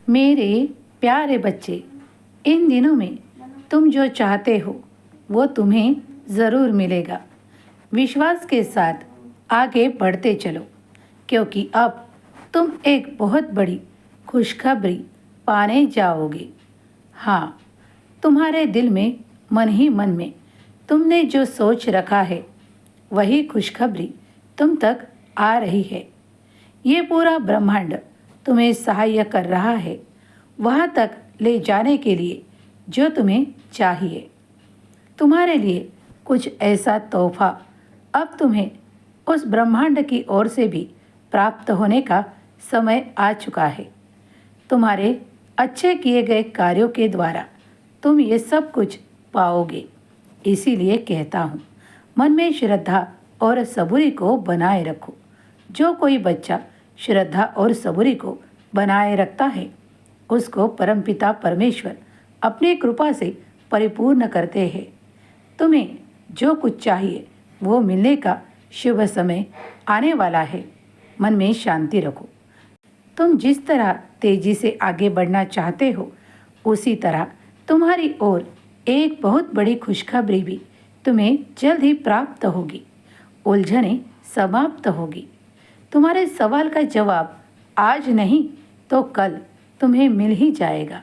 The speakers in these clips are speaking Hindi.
मेरे प्यारे बच्चे, इन दिनों में तुम जो चाहते हो वो तुम्हें ज़रूर मिलेगा। विश्वास के साथ आगे बढ़ते चलो, क्योंकि अब तुम एक बहुत बड़ी खुशखबरी पाने जाओगे। हाँ, तुम्हारे दिल में मन ही मन में तुमने जो सोच रखा है वही खुशखबरी तुम तक आ रही है। ये पूरा ब्रह्मांड तुम्हें सहाय्य कर रहा है वहाँ तक ले जाने के लिए जो तुम्हें चाहिए। तुम्हारे लिए कुछ ऐसा तोहफा अब तुम्हें उस ब्रह्मांड की ओर से भी प्राप्त होने का समय आ चुका है। तुम्हारे अच्छे किए गए कार्यों के द्वारा तुम ये सब कुछ पाओगे। इसीलिए कहता हूँ, मन में श्रद्धा और सबूरी को बनाए रखो। जो कोई बच्चा श्रद्धा और सबूरी को बनाए रखता है उसको परमपिता परमेश्वर अपनी कृपा से परिपूर्ण करते हैं। तुम्हें जो कुछ चाहिए वो मिलने का शुभ समय आने वाला है। मन में शांति रखो। तुम जिस तरह तेजी से आगे बढ़ना चाहते हो उसी तरह तुम्हारी ओर एक बहुत बड़ी खुशखबरी भी तुम्हें जल्द ही प्राप्त होगी। उलझनें समाप्त होगी। तुम्हारे सवाल का जवाब आज नहीं तो कल तुम्हें मिल ही जाएगा।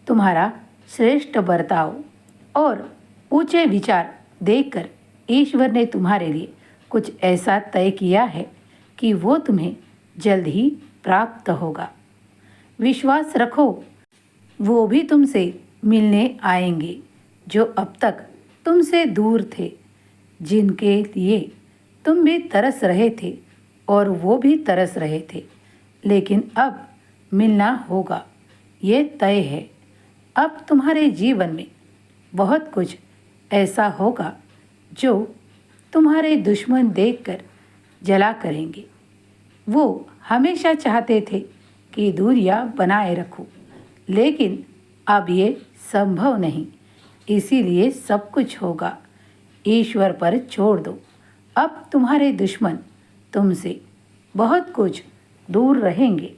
तुम्हारा श्रेष्ठ बर्ताव और ऊंचे विचार देखकर ईश्वर ने तुम्हारे लिए कुछ ऐसा तय किया है कि वो तुम्हें जल्द ही प्राप्त होगा। विश्वास रखो, वो भी तुमसे मिलने आएंगे जो अब तक तुमसे दूर थे, जिनके लिए तुम भी तरस रहे थे और वो भी तरस रहे थे, लेकिन अब मिलना होगा, ये तय है। अब तुम्हारे जीवन में बहुत कुछ ऐसा होगा जो तुम्हारे दुश्मन देखकर जला करेंगे। वो हमेशा चाहते थे कि दूरियां बनाए रखो, लेकिन अब ये संभव नहीं। इसीलिए सब कुछ होगा। ईश्वर पर छोड़ दो। अब तुम्हारे दुश्मन तुमसे बहुत कुछ दूर रहेंगे,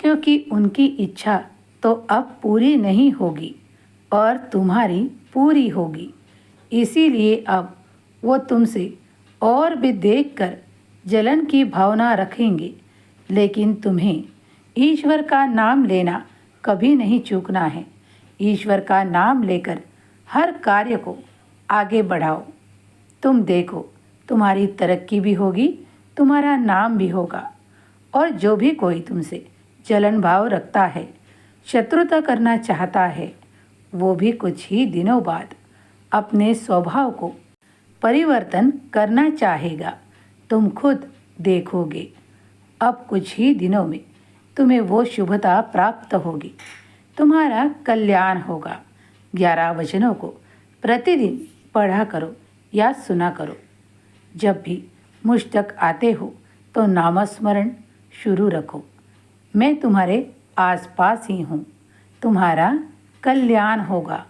क्योंकि उनकी इच्छा तो अब पूरी नहीं होगी और तुम्हारी पूरी होगी। इसीलिए अब वो तुमसे और भी देखकर जलन की भावना रखेंगे, लेकिन तुम्हें ईश्वर का नाम लेना कभी नहीं चूकना है। ईश्वर का नाम लेकर हर कार्य को आगे बढ़ाओ। तुम देखो, तुम्हारी तरक्की भी होगी, तुम्हारा नाम भी होगा। और जो भी कोई तुमसे जलन भाव रखता है, शत्रुता करना चाहता है, वो भी कुछ ही दिनों बाद अपने स्वभाव को परिवर्तन करना चाहेगा। तुम खुद देखोगे। अब कुछ ही दिनों में तुम्हें वो शुभता प्राप्त होगी। तुम्हारा कल्याण होगा। 11 वचनों को प्रतिदिन पढ़ा करो या सुना करो। जब भी मुझ तक आते हो तो नामस्मरण शुरू रखो। मैं तुम्हारे आसपास ही हूँ। तुम्हारा कल्याण होगा।